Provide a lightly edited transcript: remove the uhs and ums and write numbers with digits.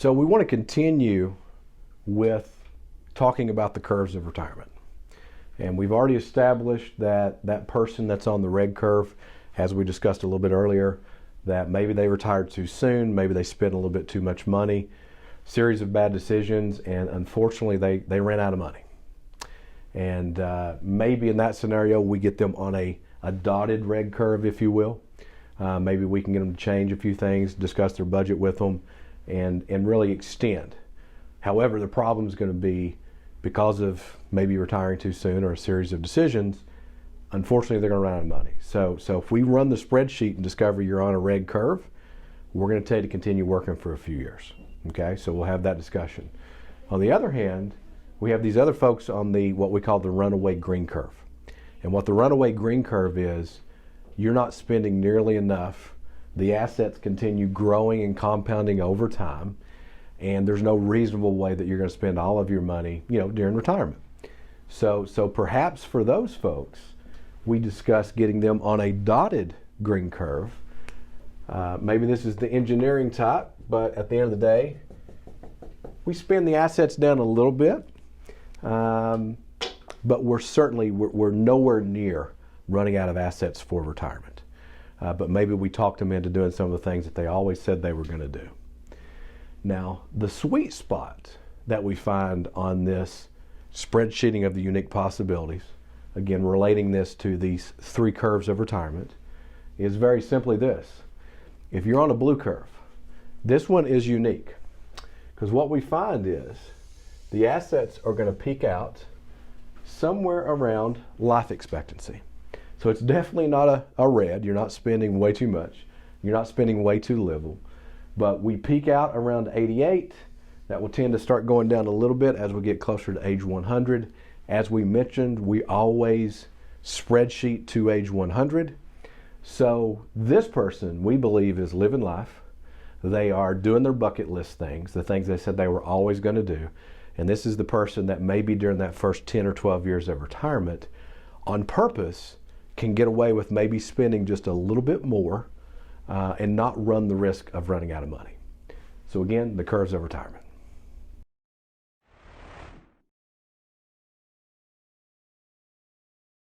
So we want to continue with talking about the curves of retirement. And we've already established that that person that's on the red curve, as we discussed a little bit earlier, that maybe they retired too soon, maybe they spent a little bit too much money, series of bad decisions, and unfortunately they ran out of money. And maybe in that scenario we get them on a dotted red curve, if you will. Maybe we can get them to change a few things, discuss their budget with them, and really extend. However, the problem is going to be because of maybe retiring too soon or a series of decisions, unfortunately they're going to run out of money. So if we run the spreadsheet and discover you're on a red curve, we're going to tell you to continue working for a few years. Okay, so we'll have that discussion. On the other hand, we have these other folks on the what we call the runaway green curve. And what the runaway green curve is, you're not spending nearly enough. The assets continue growing and compounding over time, and there's no reasonable way that you're going to spend all of your money, during retirement. So perhaps for those folks, we discuss getting them on a dotted green curve. Maybe this is the engineering type, but at the end of the day, we spend the assets down a little bit, but we're nowhere near running out of assets for retirement. But maybe we talked them into doing some of the things that they always said they were going to do. Now, the sweet spot that we find on this spreadsheeting of the unique possibilities, again, relating this to these three curves of retirement, is very simply this. If you're on a blue curve, this one is unique, because what we find is the assets are going to peak out somewhere around life expectancy. So it's definitely not a red. You're not spending way too much. You're not spending way too little. But we peak out around 88. That will tend to start going down a little bit as we get closer to age 100. As we mentioned, we always spreadsheet to age 100. So this person, we believe, is living life. They are doing their bucket list things, the things they said they were always going to do. And this is the person that maybe during that first 10 or 12 years of retirement, on purpose, can get away with maybe spending just a little bit more and not run the risk of running out of money. So again, the curves of retirement.